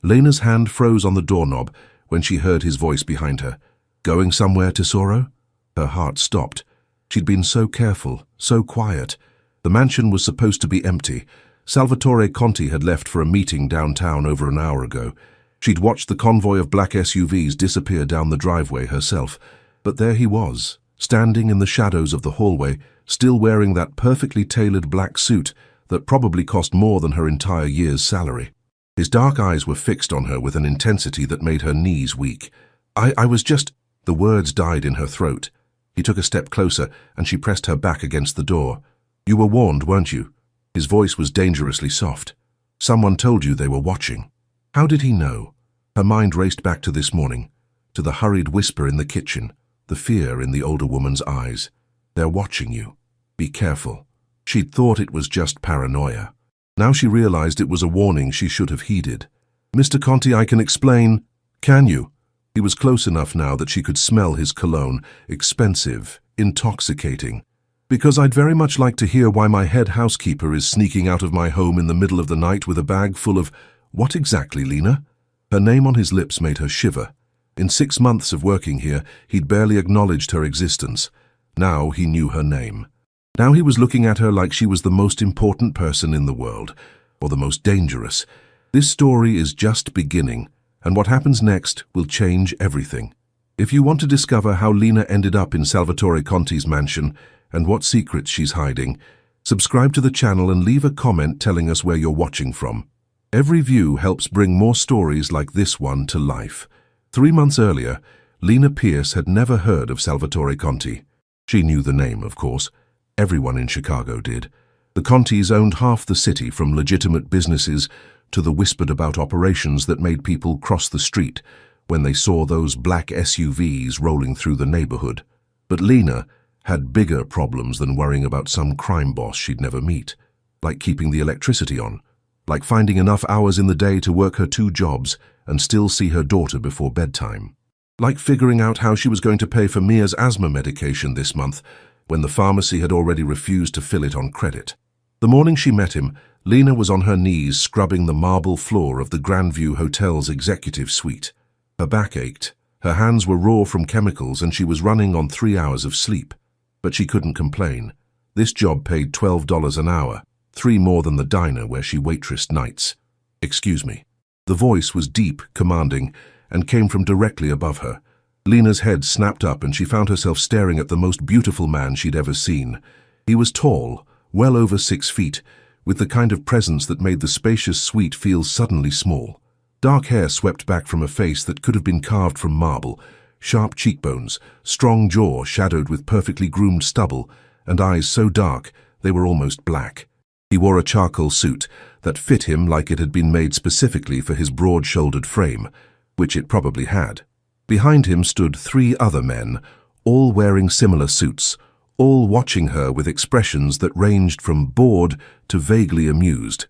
Lena's hand froze on the doorknob when she heard his voice behind her. Going somewhere, Tesoro? Her heart stopped. She'd been so careful, so quiet. The mansion was supposed to be empty. Salvatore Conti had left for a meeting downtown over an hour ago. She'd watched the convoy of black SUVs disappear down the driveway herself. But there he was, standing in the shadows of the hallway, still wearing that perfectly tailored black suit that probably cost more than her entire year's salary. His dark eyes were fixed on her with an intensity that made her knees weak. I was just... The words died in her throat. He took a step closer, and she pressed her back against the door. You were warned, weren't you? His voice was dangerously soft. Someone told you they were watching. How did he know? Her mind raced back to this morning, to the hurried whisper in the kitchen, the fear in the older woman's eyes. They're watching you. Be careful. She'd thought it was just paranoia. Now she realized it was a warning she should have heeded. Mr. Conti, I can explain. Can you? He was close enough now that she could smell his cologne, expensive, intoxicating. Because I'd very much like to hear why my head housekeeper is sneaking out of my home in the middle of the night with a bag full of... What exactly, Lena? Her name on his lips made her shiver. In 6 months of working here, he'd barely acknowledged her existence. Now he knew her name. Now he was looking at her like she was the most important person in the world, or the most dangerous. This story is just beginning, and what happens next will change everything. If you want to discover how Lena ended up in Salvatore Conti's mansion and what secrets she's hiding, subscribe to the channel and leave a comment telling us where you're watching from. Every view helps bring more stories like this one to life. 3 months earlier, Lena Pierce had never heard of Salvatore Conti. She knew the name, of course. Everyone in Chicago did. The Contis owned half the city, from legitimate businesses to the whispered about operations that made people cross the street when they saw those black SUVs rolling through the neighborhood. But Lena had bigger problems than worrying about some crime boss she'd never meet, like keeping the electricity on, like finding enough hours in the day to work her 2 jobs and still see her daughter before bedtime, like figuring out how she was going to pay for Mia's asthma medication this month when the pharmacy had already refused to fill it on credit. The morning she met him, Lena was on her knees scrubbing the marble floor of the Grandview Hotel's executive suite. Her back ached, her hands were raw from chemicals, and she was running on 3 hours of sleep. But she couldn't complain. This job paid $12 an hour, 3 more than the diner where she waitressed nights. Excuse me. The voice was deep, commanding, and came from directly above her. Lena's head snapped up and she found herself staring at the most beautiful man she'd ever seen. He was tall, well over 6 feet, with the kind of presence that made the spacious suite feel suddenly small. Dark hair swept back from a face that could have been carved from marble, sharp cheekbones, strong jaw shadowed with perfectly groomed stubble, and eyes so dark they were almost black. He wore a charcoal suit that fit him like it had been made specifically for his broad-shouldered frame, which it probably had. Behind him stood 3 other men, all wearing similar suits, all watching her with expressions that ranged from bored to vaguely amused.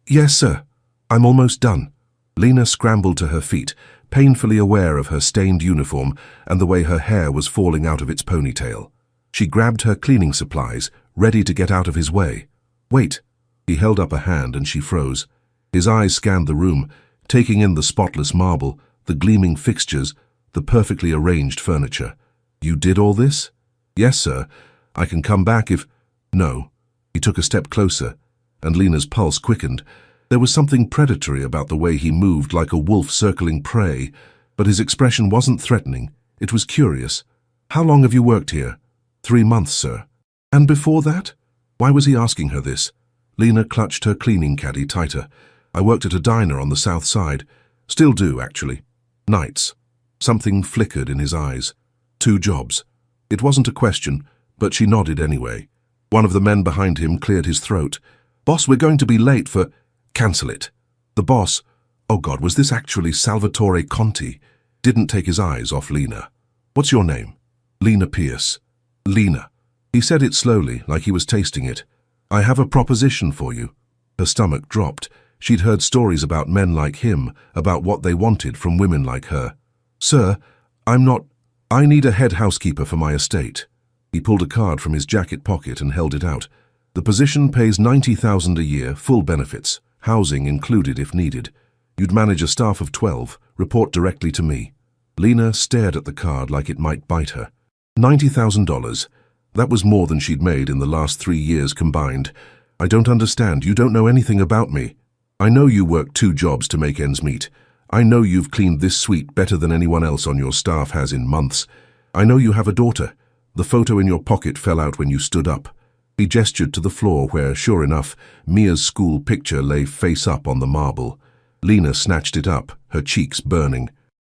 Yes, sir. I'm almost done. Lena scrambled to her feet, painfully aware of her stained uniform and the way her hair was falling out of its ponytail. She grabbed her cleaning supplies, ready to get out of his way. Wait. He held up a hand and she froze. His eyes scanned the room, taking in the spotless marble, the gleaming fixtures, the perfectly arranged furniture. You did all this? Yes, sir. I can come back if... No. He took a step closer, and Lena's pulse quickened. There was something predatory about the way he moved, like a wolf circling prey, but his expression wasn't threatening. It was curious. How long have you worked here? 3 months, sir. And before that? Why was he asking her this? Lena clutched her cleaning caddy tighter. I worked at a diner on the south side. Still do, actually. Nights. Something flickered in his eyes. 2 jobs. It wasn't a question, but she nodded anyway. One of the men behind him cleared his throat. Boss, we're going to be late for... Cancel it. The boss, oh God, was this actually Salvatore Conti, didn't take his eyes off Lena. What's your name? Lena Pierce. Lena. He said it slowly, like he was tasting it. I have a proposition for you. Her stomach dropped. She'd heard stories about men like him, about what they wanted from women like her. Sir, I need a head housekeeper for my estate. He pulled a card from his jacket pocket and held it out. The position pays $90,000 a year, full benefits, housing included if needed. You'd manage a staff of 12, report directly to me. Lena stared at the card like it might bite her. $90,000. That was more than she'd made in the last 3 years combined. I don't understand. You don't know anything about me. I know you work 2 jobs to make ends meet. I know you've cleaned this suite better than anyone else on your staff has in months. I know you have a daughter. The photo in your pocket fell out when you stood up. He gestured to the floor where, sure enough, Mia's school picture lay face up on the marble. Lena snatched it up, her cheeks burning.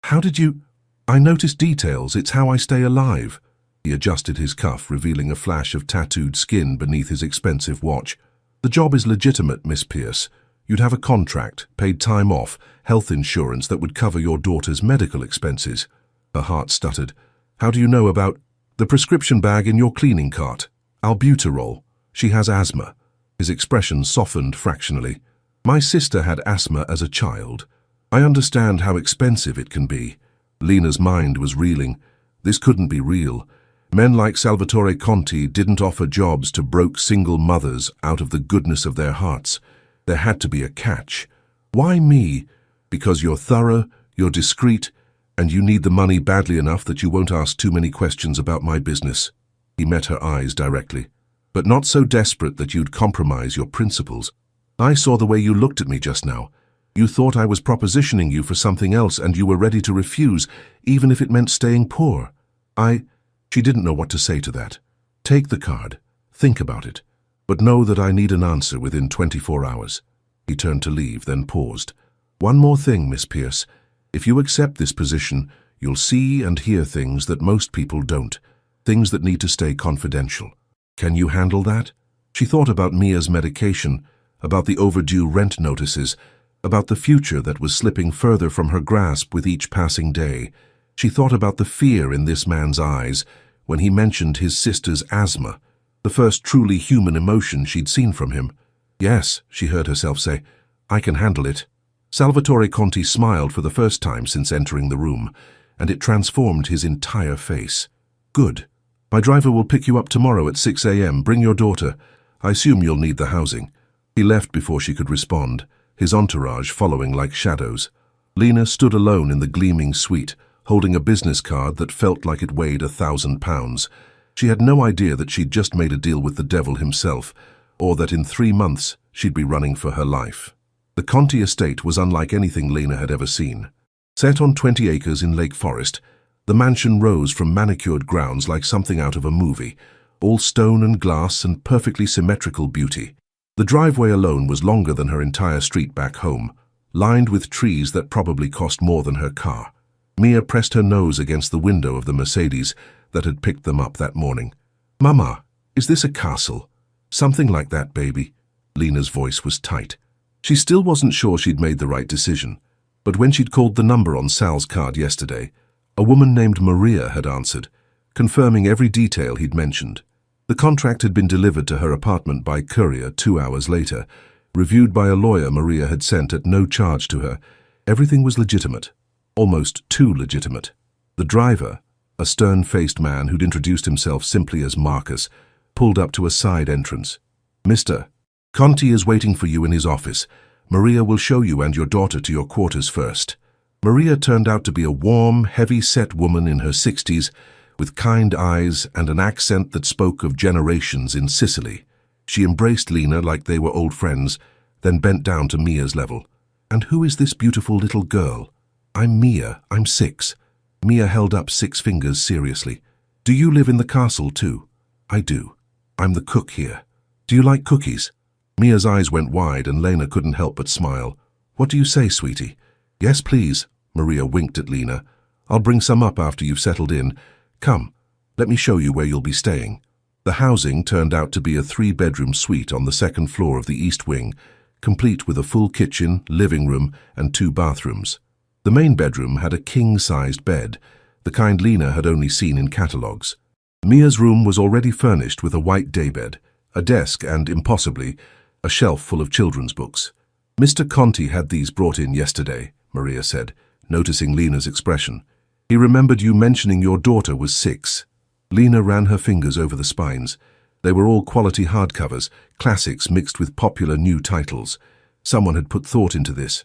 How did you... I noticed details. It's how I stay alive. He adjusted his cuff, revealing a flash of tattooed skin beneath his expensive watch. The job is legitimate, Miss Pierce. You'd have a contract, paid time off, health insurance that would cover your daughter's medical expenses. Her heart stuttered. How do you know about the prescription bag in your cleaning cart? Albuterol. She has asthma. His expression softened fractionally. My sister had asthma as a child. I understand how expensive it can be. Lena's mind was reeling. This couldn't be real. Men like Salvatore Conti didn't offer jobs to broke single mothers out of the goodness of their hearts. There had to be a catch. Why me? Because you're thorough, you're discreet, and you need the money badly enough that you won't ask too many questions about my business. He met her eyes directly. But not so desperate that you'd compromise your principles. I saw the way you looked at me just now. You thought I was propositioning you for something else and you were ready to refuse, even if it meant staying poor. She didn't know what to say to that. Take the card. Think about it. But know that I need an answer within 24 hours. He turned to leave, then paused. One more thing, Miss Pierce. If you accept this position, you'll see and hear things that most people don't. Things that need to stay confidential. Can you handle that? She thought about Mia's medication, about the overdue rent notices, about the future that was slipping further from her grasp with each passing day. She thought about the fear in this man's eyes when he mentioned his sister's asthma, the first truly human emotion she'd seen from him. Yes, she heard herself say, I can handle it. Salvatore Conti smiled for the first time since entering the room, and it transformed his entire face. Good. My driver will pick you up tomorrow at 6 a.m. Bring your daughter. I assume you'll need the housing. He left before she could respond, his entourage following like shadows. Lena stood alone in the gleaming suite, holding a business card that felt like it weighed 1,000 pounds. She had no idea that she'd just made a deal with the devil himself, or that in 3 months she'd be running for her life. The Conti estate was unlike anything Lena had ever seen. Set on 20 acres in Lake Forest, the mansion rose from manicured grounds like something out of a movie, all stone and glass and perfectly symmetrical beauty. The driveway alone was longer than her entire street back home, lined with trees that probably cost more than her car. Mia pressed her nose against the window of the Mercedes that had picked them up that morning. Mama, is this a castle? Something like that, baby. Lena's voice was tight. She still wasn't sure she'd made the right decision, but when she'd called the number on Sal's card yesterday, a woman named Maria had answered, confirming every detail he'd mentioned. The contract had been delivered to her apartment by courier 2 hours later, reviewed by a lawyer Maria had sent at no charge to her. Everything was legitimate. Almost too legitimate. The driver, a stern-faced man who'd introduced himself simply as Marcus, pulled up to a side entrance. Mr. Conti is waiting for you in his office. Maria will show you and your daughter to your quarters first. Maria turned out to be a warm, heavy-set woman in her 60s, with kind eyes and an accent that spoke of generations in Sicily. She embraced Lena like they were old friends, then bent down to Mia's level. And who is this beautiful little girl? I'm Mia. I'm 6. Mia held up 6 fingers seriously. Do you live in the castle too? I do. I'm the cook here. Do you like cookies? Mia's eyes went wide and Lena couldn't help but smile. What do you say, sweetie? Yes, please. Maria winked at Lena. I'll bring some up after you've settled in. Come, let me show you where you'll be staying. The housing turned out to be a 3-bedroom suite on the 2nd floor of the east wing, complete with a full kitchen, living room, and 2 bathrooms. The main bedroom had a king-sized bed, the kind Lena had only seen in catalogues. Mia's room was already furnished with a white daybed, a desk and, impossibly, a shelf full of children's books. Mr. Conti had these brought in yesterday, Maria said, noticing Lena's expression. He remembered you mentioning your daughter was 6. Lena ran her fingers over the spines. They were all quality hardcovers, classics mixed with popular new titles. Someone had put thought into this.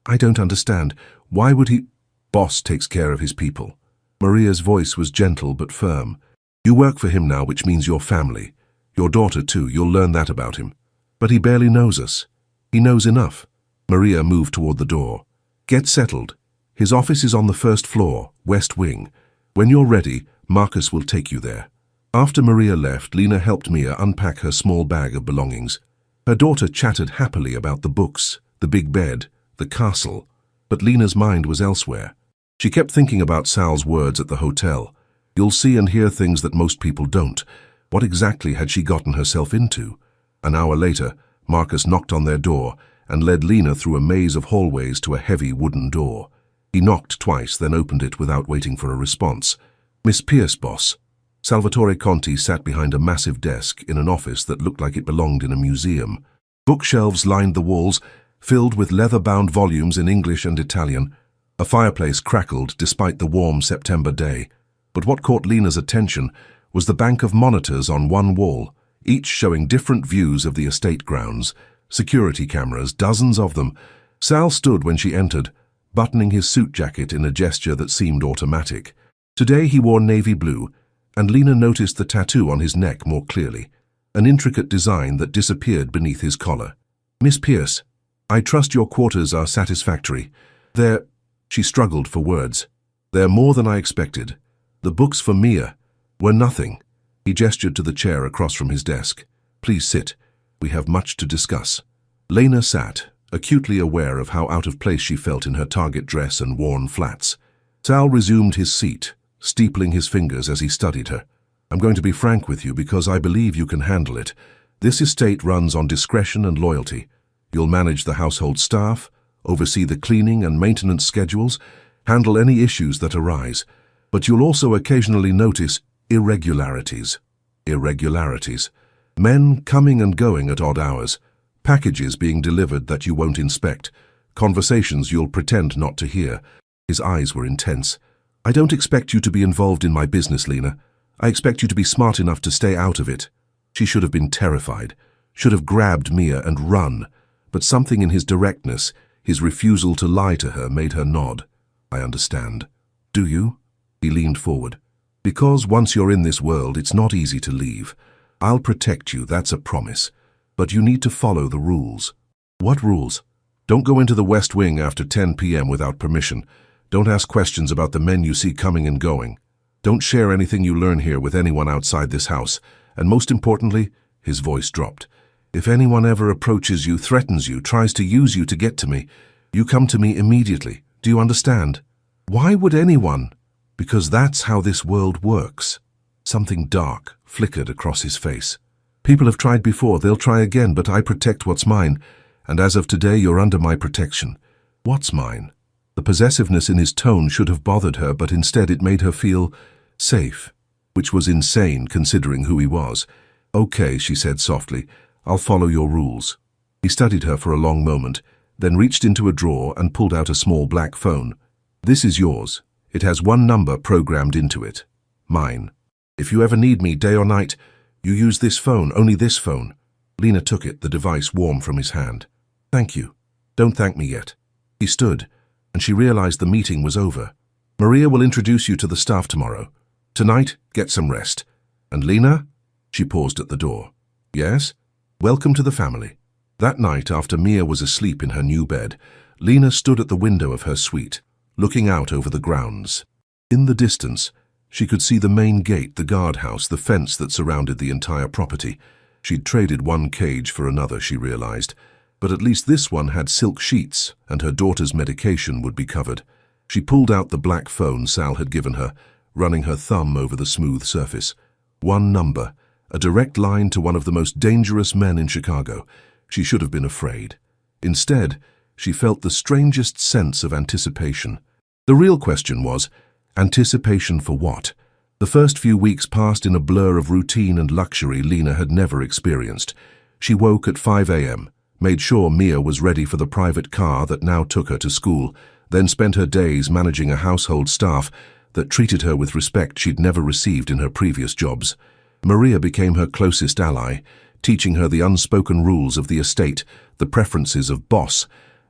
I don't understand. Why would he? Boss takes care of his people. Maria's voice was gentle but firm. You work for him now, which means your family. Your daughter too, you'll learn that about him. But he barely knows us. He knows enough. Maria moved toward the door. Get settled. His office is on the first floor, West Wing. When you're ready, Marcus will take you there. After Maria left, Lena helped Mia unpack her small bag of belongings. Her daughter chattered happily about the books, the big bed, the castle, but Lena's mind was elsewhere. She kept thinking about Sal's words at the hotel. You'll see and hear things that most people don't. What exactly had she gotten herself into? An hour later, Marcus knocked on their door and led Lena through a maze of hallways to a heavy wooden door. He knocked twice, then opened it without waiting for a response. Miss Pierce, boss. Salvatore Conti sat behind a massive desk in an office that looked like it belonged in a museum. Bookshelves lined the walls, filled with leather-bound volumes in English and Italian. A fireplace crackled despite the warm September day. But what caught Lena's attention was the bank of monitors on one wall, each showing different views of the estate grounds. Security cameras, dozens of them. Sal stood when she entered, buttoning his suit jacket in a gesture that seemed automatic. Today he wore navy blue, and Lena noticed the tattoo on his neck more clearly, an intricate design that disappeared beneath his collar. Miss Pierce, I trust your quarters are satisfactory. She struggled for words. They're more than I expected. The books for Mia were nothing. He gestured to the chair across from his desk. Please sit. We have much to discuss. Lena sat, acutely aware of how out of place she felt in her target dress and worn flats. Sal resumed his seat, steepling his fingers as he studied her. I'm going to be frank with you because I believe you can handle it. This estate runs on discretion and loyalty. You'll manage the household staff, oversee the cleaning and maintenance schedules, handle any issues that arise. But you'll also occasionally notice irregularities. Men coming and going at odd hours, packages being delivered that you won't inspect, conversations you'll pretend not to hear. His eyes were intense. I don't expect you to be involved in my business, Lena. I expect you to be smart enough to stay out of it. She should have been terrified, should have grabbed Mia and run, but something in his directness, his refusal to lie to her, made her nod. I understand. Do you? He leaned forward. Because once you're in this world, it's not easy to leave. I'll protect you, that's a promise. But you need to follow the rules. What rules? Don't go into the West Wing after 10 p.m. without permission. Don't ask questions about the men you see coming and going. Don't share anything you learn here with anyone outside this house. And most importantly, his voice dropped. If anyone ever approaches you, threatens you, tries to use you to get to me, you come to me immediately. Do you understand? Why would anyone? Because that's how this world works. Something dark flickered across his face. People have tried before, they'll try again, but I protect what's mine, and as of today you're under my protection. What's mine? The possessiveness in his tone should have bothered her, but instead it made her feel safe, which was insane considering who he was. Okay, she said softly, I'll follow your rules. He studied her for a long moment, then reached into a drawer and pulled out a small black phone. This is yours. It has one number programmed into it. Mine. If you ever need me, day or night, you use this phone, only this phone. Lena took it, the device warm from his hand. Thank you. Don't thank me yet. He stood, and she realized the meeting was over. Maria will introduce you to the staff tomorrow. Tonight, get some rest. And Lena? She paused at the door. Yes? Welcome to the family. That night, after Mia was asleep in her new bed, Lena stood at the window of her suite, looking out over the grounds. In the distance, she could see the main gate, the guardhouse, the fence that surrounded the entire property. She'd traded one cage for another, she realized, but at least this one had silk sheets, and her daughter's medication would be covered. She pulled out the black phone Sal had given her, running her thumb over the smooth surface. One number, a direct line to one of the most dangerous men in Chicago. She should have been afraid. Instead, she felt the strangest sense of anticipation. The real question was, anticipation for what? The first few weeks passed in a blur of routine and luxury Lena had never experienced. She woke at 5 a.m., made sure Mia was ready for the private car that now took her to school, then spent her days managing a household staff that treated her with respect she'd never received in her previous jobs. Maria became her closest ally, teaching her the unspoken rules of the estate, the preferences of boss,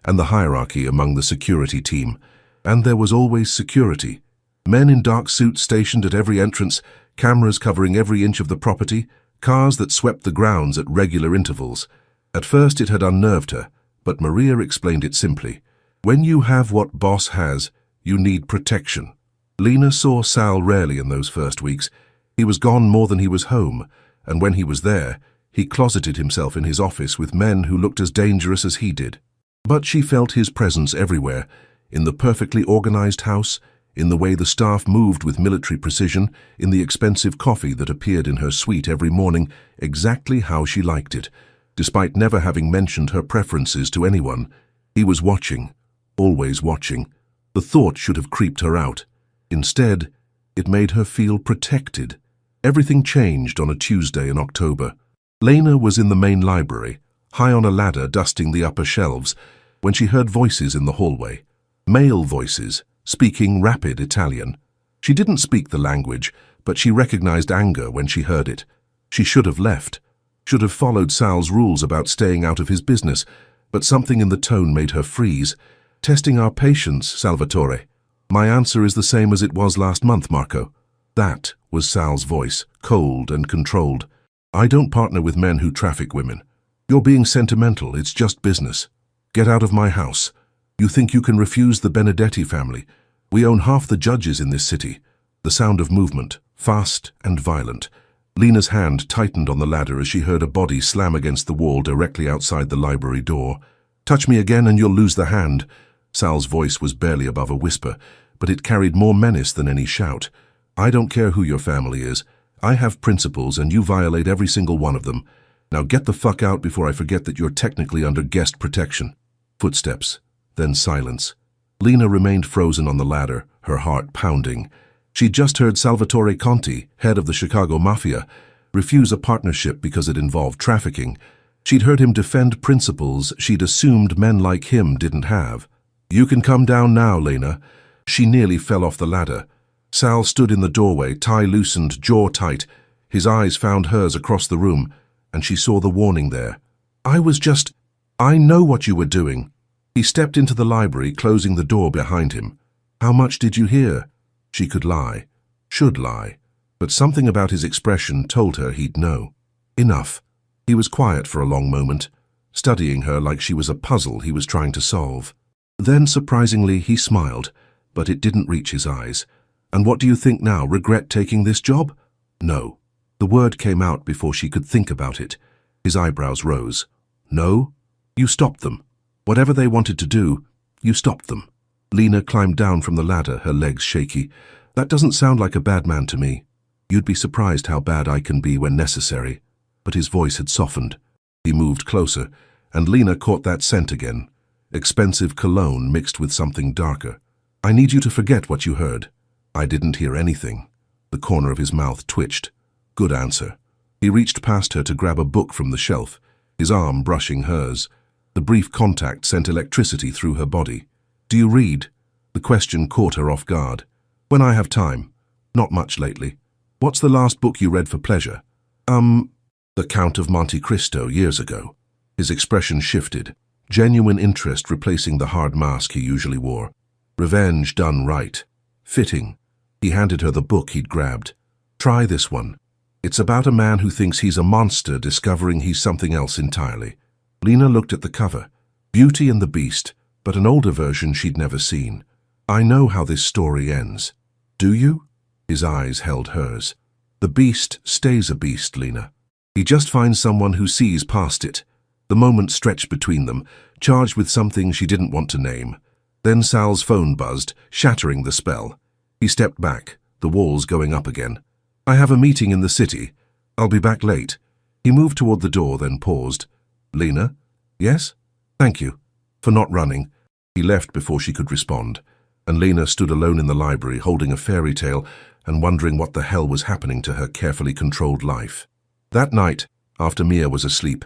and the hierarchy among the security team. And there was always security. Men in dark suits stationed at every entrance, cameras covering every inch of the property, cars that swept the grounds at regular intervals. At first it had unnerved her, but Maria explained it simply. When you have what boss has, you need protection. Lena saw Sal rarely in those first weeks. He was gone more than he was home, and when he was there, he closeted himself in his office with men who looked as dangerous as he did. But she felt his presence everywhere, in the perfectly organized house, in the way the staff moved with military precision, in the expensive coffee that appeared in her suite every morning, exactly how she liked it. Despite never having mentioned her preferences to anyone, he was watching, always watching. The thought should have creeped her out. Instead, it made her feel protected. Everything changed on a Tuesday in October. Lena was in the main library, high on a ladder dusting the upper shelves, when she heard voices in the hallway. Male voices, speaking rapid Italian. She didn't speak the language, but she recognized anger when she heard it. She should have left, should have followed Sal's rules about staying out of his business, but something in the tone made her freeze. Testing our patience, Salvatore. My answer is the same as it was last month, Marco. That was Sal's voice, cold and controlled. I don't partner with men who traffic women. You're being sentimental, it's just business. Get out of my house. You think you can refuse the Benedetti family? We own half the judges in this city. The sound of movement, fast and violent. Lena's hand tightened on the ladder as she heard a body slam against the wall directly outside the library door. Touch me again and you'll lose the hand. Sal's voice was barely above a whisper, but it carried more menace than any shout. I don't care who your family is. I have principles and you violate every single one of them. Now get the fuck out before I forget that you're technically under guest protection. Footsteps, then silence. Lena remained frozen on the ladder, her heart pounding. She'd just heard Salvatore Conti, head of the Chicago Mafia, refuse a partnership because it involved trafficking. She'd heard him defend principles she'd assumed men like him didn't have. You can come down now, Lena. She nearly fell off the ladder. Sal stood in the doorway, tie loosened, jaw tight. His eyes found hers across the room, and she saw the warning there. I know what you were doing. He stepped into the library, closing the door behind him. How much did you hear? She could lie, should lie, but something about his expression told her he'd know. Enough. He was quiet for a long moment, studying her like she was a puzzle he was trying to solve. Then, surprisingly, he smiled, but it didn't reach his eyes. And what do you think now, regret taking this job? No. The word came out before she could think about it. His eyebrows rose. No? You stopped them. Whatever they wanted to do, you stopped them. Lena climbed down from the ladder, her legs shaky. That doesn't sound like a bad man to me. You'd be surprised how bad I can be when necessary. But his voice had softened. He moved closer, and Lena caught that scent again. Expensive cologne mixed with something darker. I need you to forget what you heard. I didn't hear anything. The corner of his mouth twitched. Good answer. He reached past her to grab a book from the shelf, his arm brushing hers. The brief contact sent electricity through her body. Do you read? The question caught her off guard. When I have time. Not much lately. What's the last book you read for pleasure? The Count of Monte Cristo, years ago. His expression shifted. Genuine interest replacing the hard mask he usually wore. Revenge done right. Fitting. He handed her the book he'd grabbed. Try this one. It's about a man who thinks he's a monster discovering he's something else entirely. Lena looked at the cover. Beauty and the Beast, but an older version she'd never seen. I know how this story ends. Do you? His eyes held hers. The beast stays a beast, Lena. He just finds someone who sees past it. The moment stretched between them, charged with something she didn't want to name. Then Sal's phone buzzed, shattering the spell. He stepped back, the walls going up again. I have a meeting in the city. I'll be back late. He moved toward the door, then paused. Lena? Yes? Thank you. For not running. He left before she could respond, and Lena stood alone in the library, holding a fairy tale and wondering what the hell was happening to her carefully controlled life. That night, after Mia was asleep,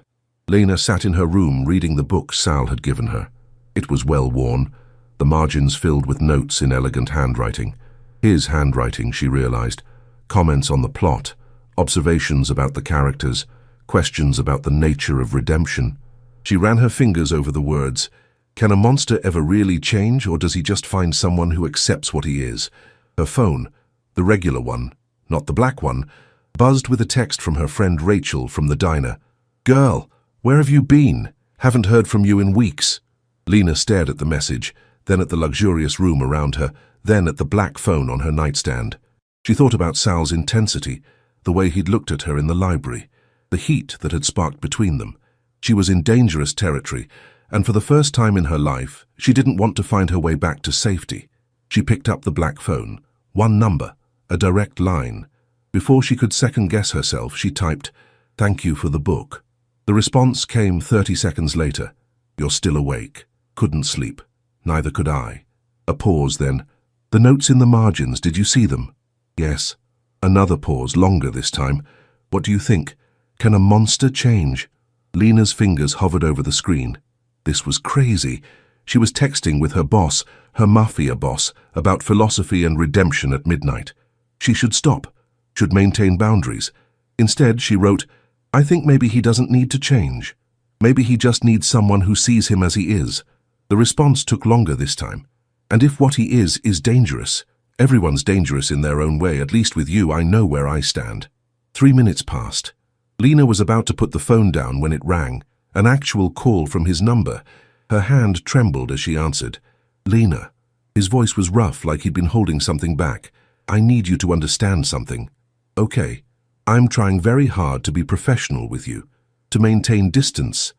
Lena sat in her room reading the book Sal had given her. It was well worn, the margins filled with notes in elegant handwriting. His handwriting, she realized. Comments on the plot, observations about the characters, questions about the nature of redemption. She ran her fingers over the words. Can a monster ever really change, or does he just find someone who accepts what he is? Her phone, the regular one, not the black one, buzzed with a text from her friend Rachel from the diner. "Girl, where have you been? Haven't heard from you in weeks." Lena stared at the message, then at the luxurious room around her, then at the black phone on her nightstand. She thought about Sal's intensity, the way he'd looked at her in the library, the heat that had sparked between them. She was in dangerous territory, and for the first time in her life, she didn't want to find her way back to safety. She picked up the black phone. One number, a direct line. Before she could second-guess herself, she typed, "Thank you for the book." The response came 30 seconds later. "You're still awake. Couldn't sleep. Neither could I." A pause then. "The notes in the margins, did you see them?" "Yes." Another pause, longer this time. "What do you think? Can a monster change?" Lena's fingers hovered over the screen. This was crazy. She was texting with her boss, her Mafia boss, about philosophy and redemption at midnight. She should stop, should maintain boundaries. Instead, she wrote, "I think maybe he doesn't need to change. Maybe he just needs someone who sees him as he is." The response took longer this time. "And if what he is dangerous, everyone's dangerous in their own way, at least with you, I know where I stand." 3 minutes passed. Lena was about to put the phone down when it rang, an actual call from his number. Her hand trembled as she answered. "Lena." His voice was rough, like he'd been holding something back. "I need you to understand something." "Okay. I'm trying very hard to be professional with you, to maintain distance.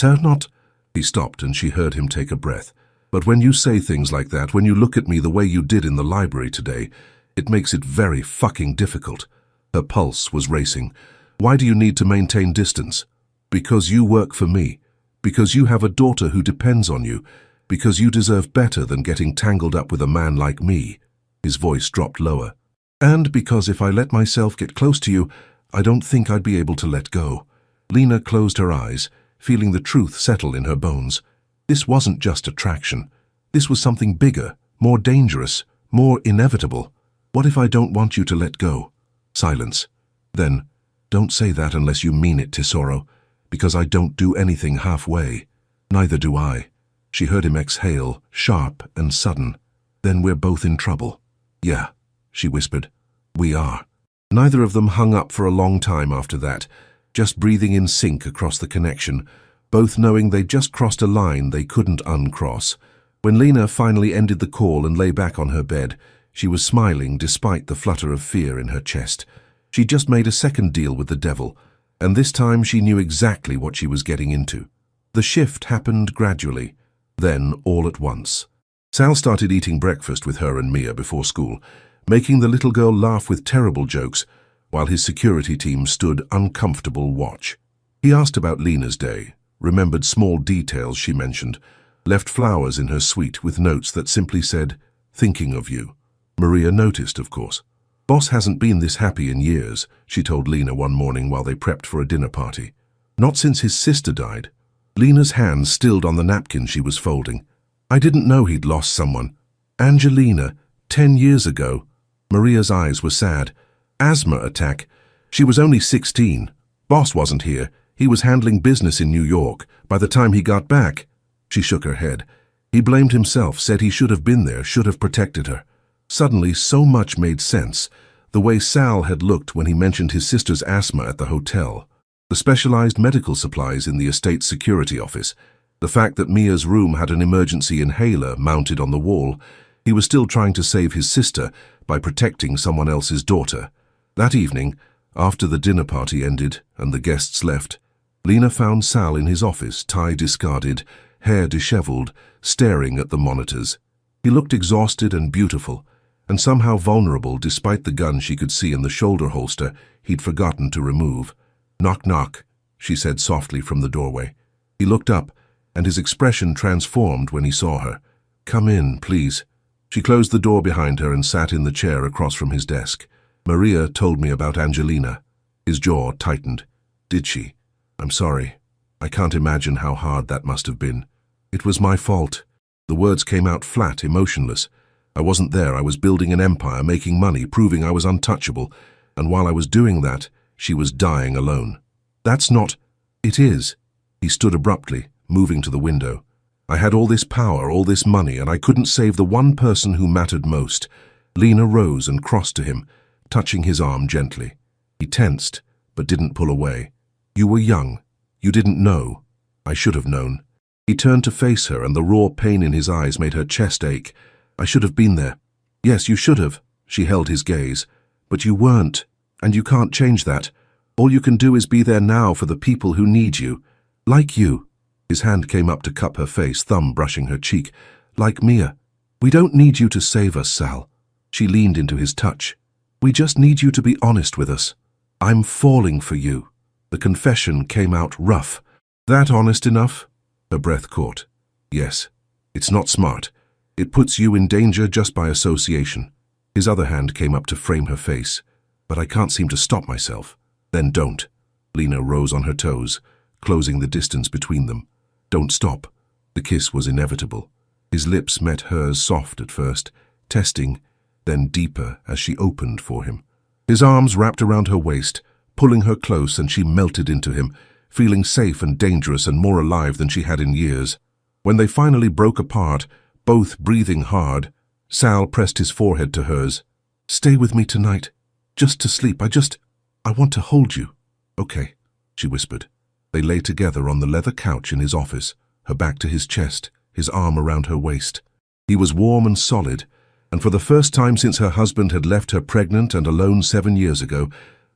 Not..." He stopped and she heard him take a breath. "But when you say things like that, when you look at me the way you did in the library today, it makes it very fucking difficult." Her pulse was racing. "Why do you need to maintain distance?" "Because you work for me. Because you have a daughter who depends on you. Because you deserve better than getting tangled up with a man like me." His voice dropped lower. "And because if I let myself get close to you, I don't think I'd be able to let go." Lena closed her eyes, feeling the truth settle in her bones. This wasn't just attraction. This was something bigger, more dangerous, more inevitable. "What if I don't want you to let go?" Silence. Then, "Don't say that unless you mean it, Tesoro, because I don't do anything halfway." "Neither do I." She heard him exhale, sharp and sudden. "Then we're both in trouble." "Yeah," she whispered. "We are." Neither of them hung up for a long time after that, just breathing in sync across the connection, both knowing they'd just crossed a line they couldn't uncross. When Lena finally ended the call and lay back on her bed, she was smiling despite the flutter of fear in her chest. She'd just made a second deal with the devil, and this time she knew exactly what she was getting into. The shift happened gradually, then all at once. Sal started eating breakfast with her and Mia before school, making the little girl laugh with terrible jokes, while his security team stood uncomfortable watch. He asked about Lena's day, remembered small details she mentioned, left flowers in her suite with notes that simply said, "Thinking of you." Maria noticed, of course. "Boss hasn't been this happy in years," she told Lena one morning while they prepped for a dinner party. "Not since his sister died." Lena's hands stilled on the napkin she was folding. "I didn't know he'd lost someone. Angelina, 10 years ago." Maria's eyes were sad. "Asthma attack. She was only 16. Boss wasn't here. He was handling business in New York. By the time he got back..." She shook her head. "He blamed himself, said he should have been there, should have protected her." Suddenly, so much made sense. The way Sal had looked when he mentioned his sister's asthma at the hotel. The specialized medical supplies in the estate security office. The fact that Mia's room had an emergency inhaler mounted on the wall. He was still trying to save his sister by protecting someone else's daughter. That evening, after the dinner party ended and the guests left, Lena found Sal in his office, tie discarded, hair disheveled, staring at the monitors. He looked exhausted and beautiful, and somehow vulnerable despite the gun she could see in the shoulder holster he'd forgotten to remove. "Knock, knock," she said softly from the doorway. He looked up, and his expression transformed when he saw her. "Come in, please." She closed the door behind her and sat in the chair across from his desk. "Maria told me about Angelina." His jaw tightened. "Did she? I'm sorry. I can't imagine how hard that must have been. It was my fault." The words came out flat, emotionless. "I wasn't there. I was building an empire, making money, proving I was untouchable. And while I was doing that, she was dying alone." "That's not..." "It is." He stood abruptly, moving to the window. I had all this power, all this money, and I couldn't save the one person who mattered most. Lena rose and crossed to him, touching his arm gently. He tensed, but didn't pull away. You were young. You didn't know. I should have known. He turned to face her, and the raw pain in his eyes made her chest ache. I should have been there. Yes, you should have. She held his gaze. But you weren't, and you can't change that. All you can do is be there now for the people who need you. Like you. His hand came up to cup her face, thumb brushing her cheek. Like Mia. We don't need you to save us, Sal. She leaned into his touch. We just need you to be honest with us. I'm falling for you. The confession came out rough. That honest enough? Her breath caught. Yes. It's not smart. It puts you in danger just by association. His other hand came up to frame her face. But I can't seem to stop myself. Then don't. Lena rose on her toes, closing the distance between them. Don't stop. The kiss was inevitable. His lips met hers, soft at first, testing, then deeper as she opened for him. His arms wrapped around her waist, pulling her close, and she melted into him, feeling safe and dangerous and more alive than she had in years. When they finally broke apart, both breathing hard, Sal pressed his forehead to hers. Stay with me tonight. Just to sleep. I want to hold you. Okay, she whispered. They lay together on the leather couch in his office, her back to his chest, his arm around her waist. He was warm and solid, and for the first time since her husband had left her pregnant and alone 7 years ago,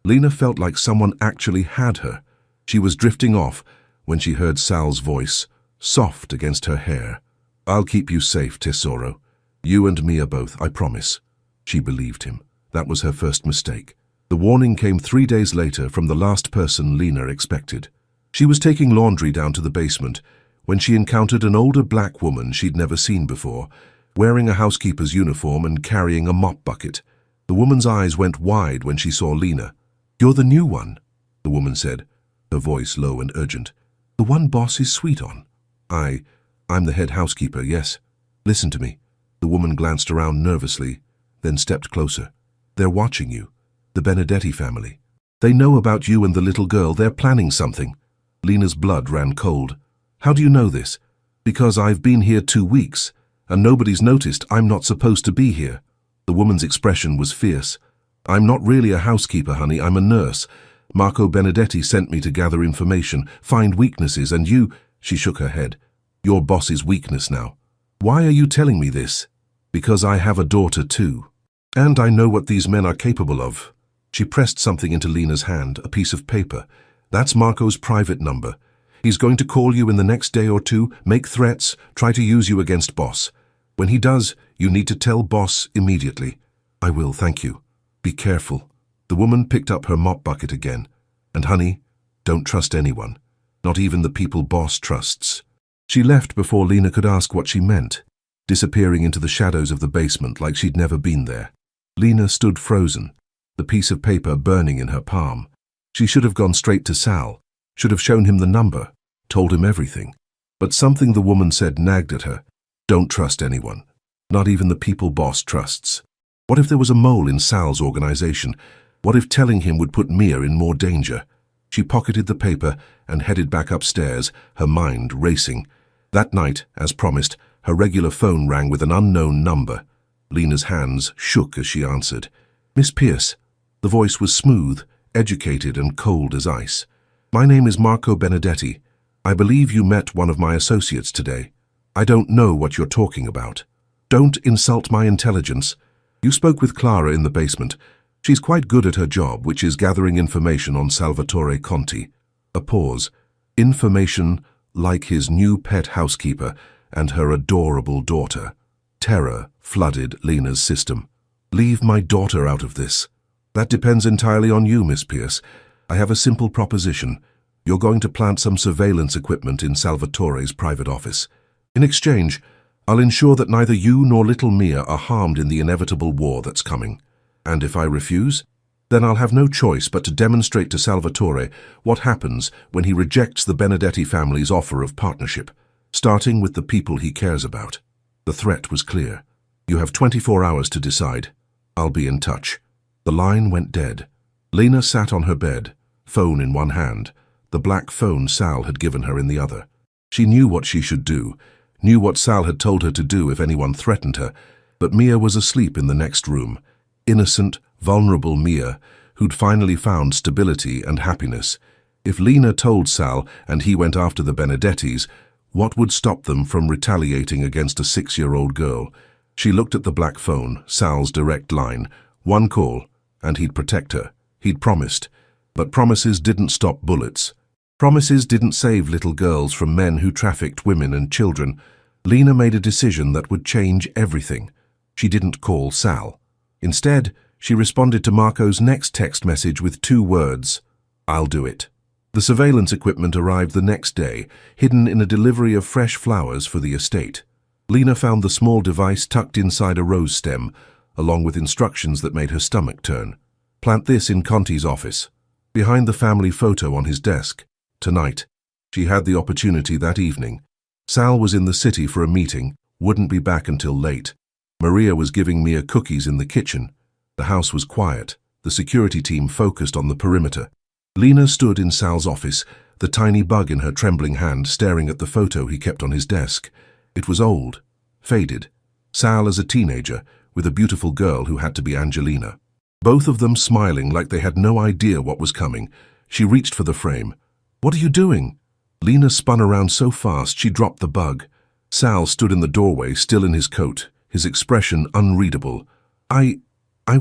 Lena felt like someone actually had her. She was drifting off when she heard Sal's voice, soft against her hair. I'll keep you safe, Tesoro. You and Mia both, I promise. She believed him. That was her first mistake. The warning came 3 days later from the last person Lena expected. She was taking laundry down to the basement when she encountered an older black woman she'd never seen before, wearing a housekeeper's uniform and carrying a mop bucket. The woman's eyes went wide when she saw Lena. You're the new one, the woman said, her voice low and urgent. The one boss is sweet on. I'm the head housekeeper, yes. Listen to me. The woman glanced around nervously, then stepped closer. They're watching you. The Benedetti family. They know about you and the little girl. They're planning something. Lena's blood ran cold. How do you know this? Because I've been here 2 weeks, and nobody's noticed I'm not supposed to be here. The woman's expression was fierce. I'm not really a housekeeper, honey. I'm a nurse. Marco Benedetti sent me to gather information, find weaknesses, and you— She shook her head. Your boss's weakness now. Why are you telling me this? Because I have a daughter too. And I know what these men are capable of. She pressed something into Lena's hand, a piece of paper. That's Marco's private number. He's going to call you in the next day or two, make threats, try to use you against Boss. When he does, you need to tell Boss immediately. I will, thank you. Be careful. The woman picked up her mop bucket again. And honey, don't trust anyone. Not even the people Boss trusts. She left before Lena could ask what she meant, disappearing into the shadows of the basement like she'd never been there. Lena stood frozen, the piece of paper burning in her palm. She should have gone straight to Sal, should have shown him the number, told him everything. But something the woman said nagged at her. Don't trust anyone, not even the people Boss trusts. What if there was a mole in Sal's organization? What if telling him would put Mia in more danger? She pocketed the paper and headed back upstairs, her mind racing. That night, as promised, her regular phone rang with an unknown number. Lena's hands shook as she answered. Miss Pierce. The voice was smooth, educated and cold as ice. My name is Marco Benedetti. I believe you met one of my associates today. I don't know what you're talking about. Don't insult my intelligence. You spoke with Clara in the basement. She's quite good at her job, which is gathering information on Salvatore Conti. A pause. Information like his new pet housekeeper and her adorable daughter. Terror flooded Lena's system. Leave my daughter out of this. That depends entirely on you, Miss Pierce. I have a simple proposition. You're going to plant some surveillance equipment in Salvatore's private office. In exchange, I'll ensure that neither you nor little Mia are harmed in the inevitable war that's coming. And if I refuse, then I'll have no choice but to demonstrate to Salvatore what happens when he rejects the Benedetti family's offer of partnership, starting with the people he cares about. The threat was clear. You have 24 hours to decide. I'll be in touch. The line went dead. Lena sat on her bed, phone in one hand, the black phone Sal had given her in the other. She knew what she should do, knew what Sal had told her to do if anyone threatened her, but Mia was asleep in the next room. Innocent, vulnerable Mia, who'd finally found stability and happiness. If Lena told Sal and he went after the Benedettis, what would stop them from retaliating against a 6-year-old girl? She looked at the black phone, Sal's direct line. One call, and he'd protect her. He'd promised. But promises didn't stop bullets. Promises didn't save little girls from men who trafficked women and children. Lena made a decision that would change everything. She didn't call Sal. Instead, she responded to Marco's next text message with 2 words: "I'll do it." The surveillance equipment arrived the next day, hidden in a delivery of fresh flowers for the estate. Lena found the small device tucked inside a rose stem, along with instructions that made her stomach turn. Plant this in Conti's office, behind the family photo on his desk. Tonight. She had the opportunity that evening. Sal was in the city for a meeting, wouldn't be back until late. Maria was giving Mia cookies in the kitchen. The house was quiet, the security team focused on the perimeter. Lena stood in Sal's office, the tiny bug in her trembling hand, staring at the photo he kept on his desk. It was old, faded. Sal as a teenager, with a beautiful girl who had to be Angelina. Both of them smiling like they had no idea what was coming. She reached for the frame. "What are you doing?" Lena spun around so fast she dropped the bug. Sal stood in the doorway, still in his coat, his expression unreadable. I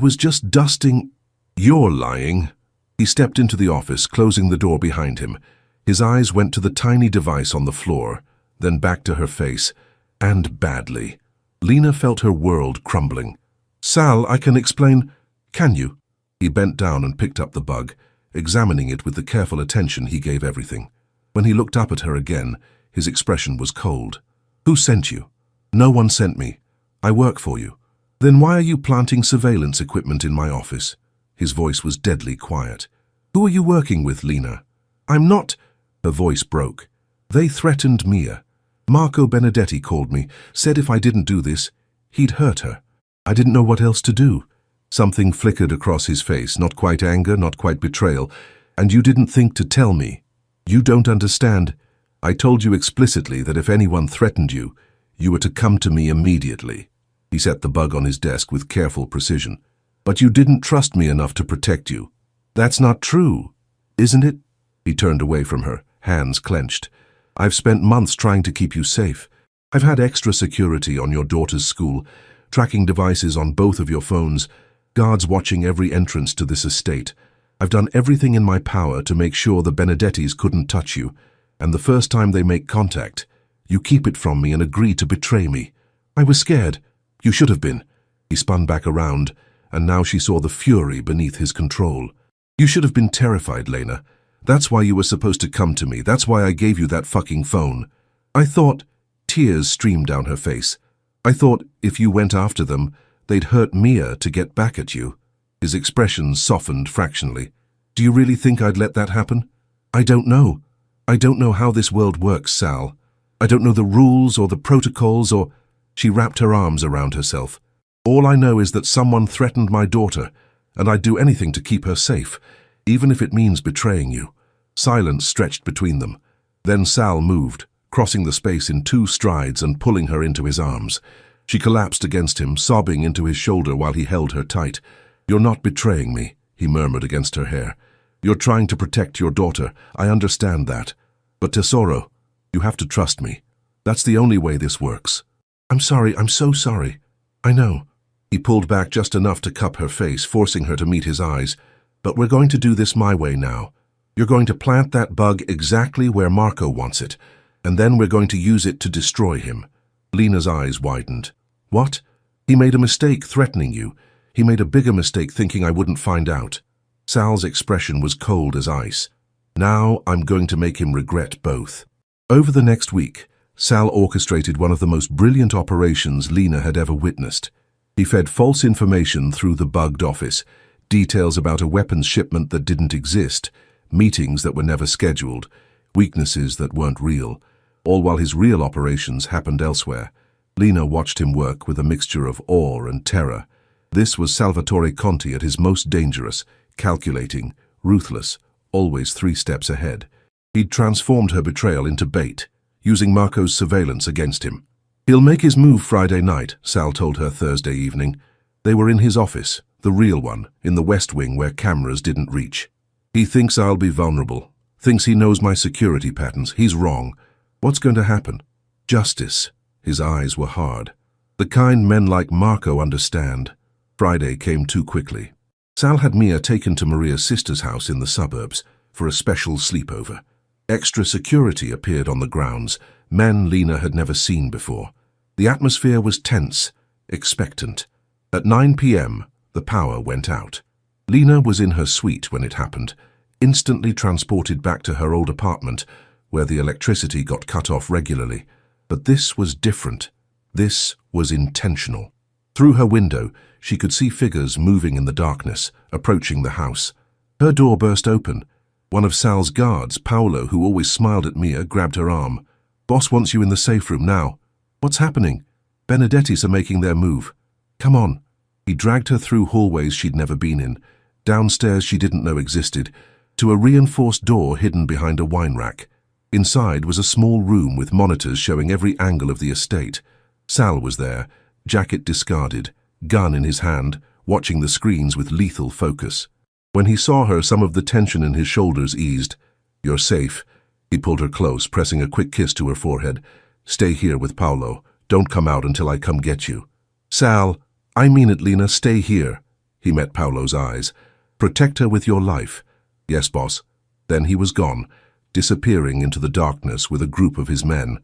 was just dusting." "You're lying." He stepped into the office, closing the door behind him. His eyes went to the tiny device on the floor, then back to her face, and badly. Lena felt her world crumbling. "Sal, I can explain." "Can you?" He bent down and picked up the bug, examining it with the careful attention he gave everything. When he looked up at her again, his expression was cold. "Who sent you?" "No one sent me. I work for you." "Then why are you planting surveillance equipment in my office?" His voice was deadly quiet. "Who are you working with, Lena?" "I'm not—" Her voice broke. "They threatened Mia. Marco Benedetti called me, said if I didn't do this, he'd hurt her. I didn't know what else to do." Something flickered across his face, not quite anger, not quite betrayal. "And you didn't think to tell me? You don't understand. I told you explicitly that if anyone threatened you, you were to come to me immediately." He set the bug on his desk with careful precision. "But you didn't trust me enough to protect you." "That's not true, isn't it?" He turned away from her, hands clenched. "I've spent months trying to keep you safe. I've had extra security on your daughter's school, tracking devices on both of your phones, guards watching every entrance to this estate. I've done everything in my power to make sure the Benedettis couldn't touch you, and the first time they make contact, you keep it from me and agree to betray me. I was scared. You should have been." He spun back around, and now she saw the fury beneath his control. "You should have been terrified, Lena. That's why you were supposed to come to me. That's why I gave you that fucking phone. I thought—" Tears streamed down her face. "I thought if you went after them, they'd hurt Mia to get back at you." His expression softened fractionally. "Do you really think I'd let that happen?" "I don't know. I don't know how this world works, Sal. I don't know the rules or the protocols or—" She wrapped her arms around herself. "All I know is that someone threatened my daughter, and I'd do anything to keep her safe, even if it means betraying you." Silence stretched between them. Then Sal moved, crossing the space in 2 strides and pulling her into his arms. She collapsed against him, sobbing into his shoulder while he held her tight. "You're not betraying me," he murmured against her hair. "You're trying to protect your daughter. I understand that. But Tesoro, you have to trust me. That's the only way this works." "I'm sorry. I'm so sorry." "I know." He pulled back just enough to cup her face, forcing her to meet his eyes. "But we're going to do this my way now. You're going to plant that bug exactly where Marco wants it, and then we're going to use it to destroy him." Lena's eyes widened. "What? He made a mistake threatening you. He made a bigger mistake thinking I wouldn't find out." Sal's expression was cold as ice. "Now I'm going to make him regret both." Over the next week, Sal orchestrated one of the most brilliant operations Lena had ever witnessed. He fed false information through the bugged office, details about a weapons shipment that didn't exist, meetings that were never scheduled, weaknesses that weren't real, all while his real operations happened elsewhere. Lena watched him work with a mixture of awe and terror. This was Salvatore Conti at his most dangerous, calculating, ruthless, always 3 steps ahead. He'd transformed her betrayal into bait, using Marco's surveillance against him. He'll make his move Friday night, Sal told her Thursday evening. They were in his office, the real one, in the West Wing where cameras didn't reach. He thinks I'll be vulnerable, thinks he knows my security patterns. He's wrong. What's going to happen? Justice. His eyes were hard. The kind men like Marco understand. Friday came too quickly. Sal had Mia taken to Maria's sister's house in the suburbs for a special sleepover. Extra security appeared on the grounds, men Lena had never seen before. The atmosphere was tense, expectant. At 9 p.m., the power went out. Lena was in her suite when it happened, instantly transported back to her old apartment, where the electricity got cut off regularly. But this was different. This was intentional. Through her window, she could see figures moving in the darkness, approaching the house. Her door burst open. One of Sal's guards, Paolo, who always smiled at Mia, grabbed her arm. "Boss wants you in the safe room now." "What's happening?" "Benedetti's are making their move. Come on." He dragged her through hallways she'd never been in, downstairs she didn't know existed, to a reinforced door hidden behind a wine rack. Inside was a small room with monitors showing every angle of the estate. Sal was there, jacket discarded, gun in his hand, watching the screens with lethal focus. When he saw her, some of the tension in his shoulders eased. "You're safe." He pulled her close, pressing a quick kiss to her forehead. "Stay here with Paolo. Don't come out until I come get you." "Sal, I mean it, Lena. Stay here." He met Paolo's eyes. "Protect her with your life." "Yes, boss." Then he was gone, disappearing into the darkness with a group of his men.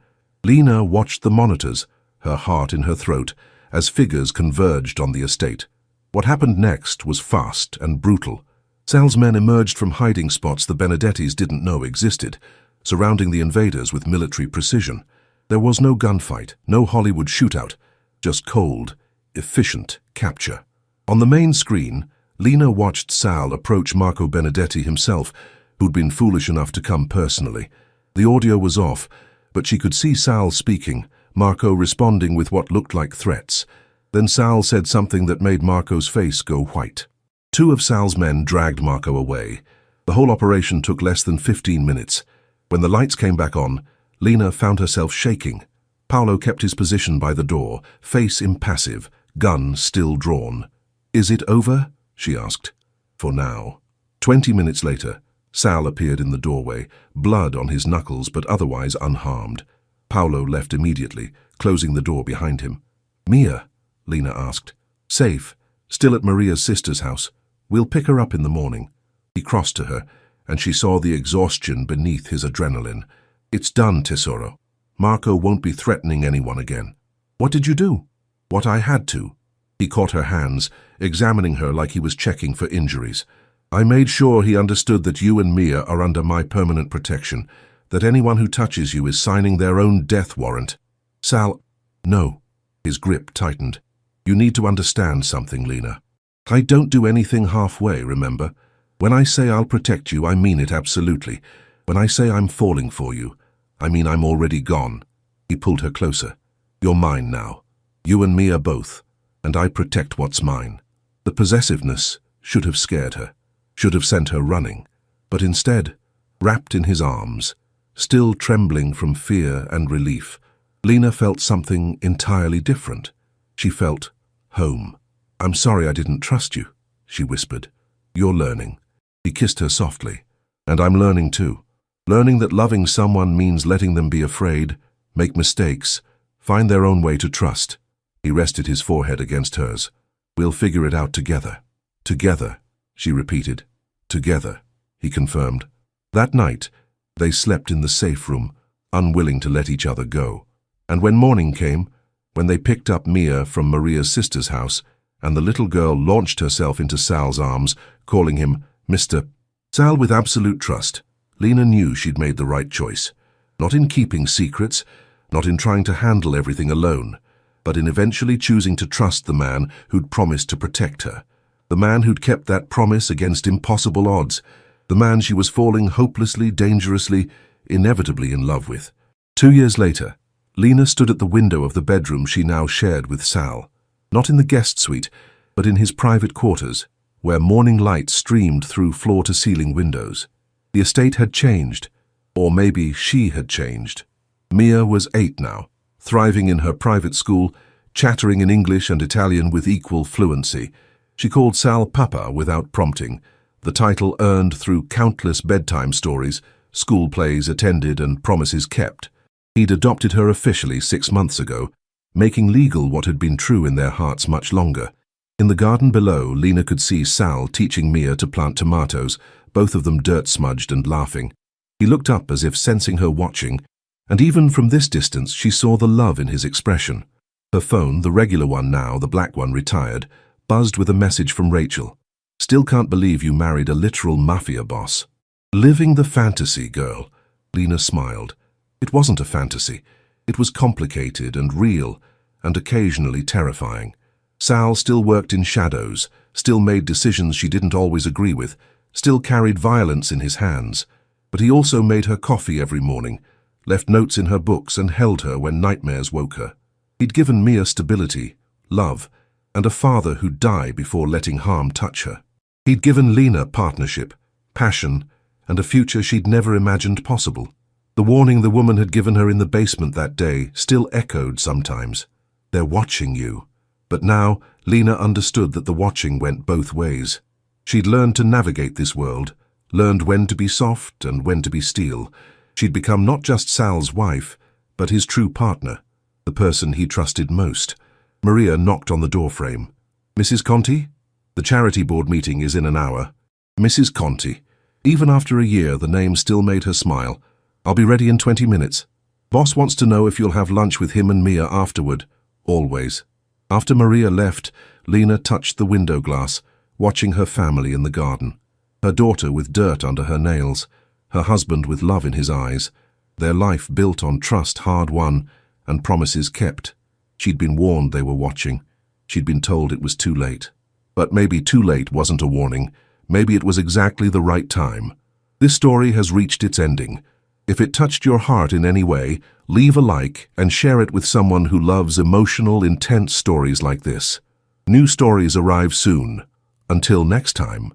Lena watched the monitors, her heart in her throat, as figures converged on the estate. What happened next was fast and brutal. Sal's men emerged from hiding spots the Benedettis didn't know existed, surrounding the invaders with military precision. There was no gunfight, no Hollywood shootout, just cold, efficient capture. On the main screen, Lena watched Sal approach Marco Benedetti himself, who'd been foolish enough to come personally. The audio was off, but she could see Sal speaking, Marco responding with what looked like threats. Then Sal said something that made Marco's face go white. Two of Sal's men dragged Marco away. The whole operation took less than 15 minutes. When the lights came back on, Lena found herself shaking. Paolo kept his position by the door, face impassive, gun still drawn. "Is it over?" she asked. "For now." 20 minutes later, Sal appeared in the doorway, blood on his knuckles but otherwise unharmed. Paolo left immediately, closing the door behind him. "Mia?" Lena asked. "Safe, still at Maria's sister's house. We'll pick her up in the morning." He crossed to her, and she saw the exhaustion beneath his adrenaline. "It's done, Tesoro. Marco won't be threatening anyone again." "What did you do?" "What I had to." He caught her hands, examining her like he was checking for injuries. "I made sure he understood that you and Mia are under my permanent protection, that anyone who touches you is signing their own death warrant." "Sal..." "No." His grip tightened. "You need to understand something, Lena. I don't do anything halfway, remember? When I say I'll protect you, I mean it absolutely. When I say I'm falling for you, I mean I'm already gone." He pulled her closer. "You're mine now. You and Mia both. And I protect what's mine." The possessiveness should have scared her, should have sent her running. But instead, wrapped in his arms, still trembling from fear and relief, Lena felt something entirely different. She felt home. "I'm sorry I didn't trust you," she whispered. "You're learning." He kissed her softly. "And I'm learning too. Learning that loving someone means letting them be afraid, make mistakes, find their own way to trust." He rested his forehead against hers. "We'll figure it out together." "Together," she repeated. "Together," he confirmed. That night, they slept in the safe room, unwilling to let each other go. And when morning came, when they picked up Mia from Maria's sister's house, and the little girl launched herself into Sal's arms, calling him Mr. Sal with absolute trust, Lena knew she'd made the right choice. Not in keeping secrets, not in trying to handle everything alone, but in eventually choosing to trust the man who'd promised to protect her. The man who'd kept that promise against impossible odds. The man she was falling hopelessly, dangerously, inevitably in love with. 2 years later, Lena stood at the window of the bedroom she now shared with Sal. Not in the guest suite, but in his private quarters, where morning light streamed through floor-to-ceiling windows. The estate had changed, or maybe she had changed. Mia was 8 now, thriving in her private school, chattering in English and Italian with equal fluency. She called Sal Papa without prompting, the title earned through countless bedtime stories, school plays attended and promises kept. He'd adopted her officially 6 months ago, making legal what had been true in their hearts much longer. In the garden below, Lena could see Sal teaching Mia to plant tomatoes, both of them dirt-smudged and laughing. He looked up as if sensing her watching, and even from this distance she saw the love in his expression. Her phone, the regular one now, the black one retired, buzzed with a message from Rachel. "Still can't believe you married a literal mafia boss." "Living the fantasy, girl." Lena smiled. It wasn't a fantasy. It was complicated and real, and occasionally terrifying. Sal still worked in shadows, still made decisions she didn't always agree with, still carried violence in his hands. But he also made her coffee every morning, left notes in her books and held her when nightmares woke her. He'd given Mia stability, love, and a father who'd die before letting harm touch her. He'd given Lena partnership, passion, and a future she'd never imagined possible. The warning the woman had given her in the basement that day still echoed sometimes. "They're watching you." But now, Lena understood that the watching went both ways. She'd learned to navigate this world, learned when to be soft and when to be steel. She'd become not just Sal's wife, but his true partner, the person he trusted most. Maria knocked on the doorframe. "Mrs. Conti? The charity board meeting is in an hour." Mrs. Conti. Even after a year, the name still made her smile. "I'll be ready in 20 minutes. Boss wants to know if you'll have lunch with him and Mia afterward." "Always." After Maria left, Lena touched the window glass, watching her family in the garden. Her daughter with dirt under her nails, her husband with love in his eyes, their life built on trust hard won and promises kept. She'd been warned they were watching. She'd been told it was too late. But maybe too late wasn't a warning. Maybe it was exactly the right time. This story has reached its ending. If it touched your heart in any way, leave a like and share it with someone who loves emotional, intense stories like this. New stories arrive soon. Until next time.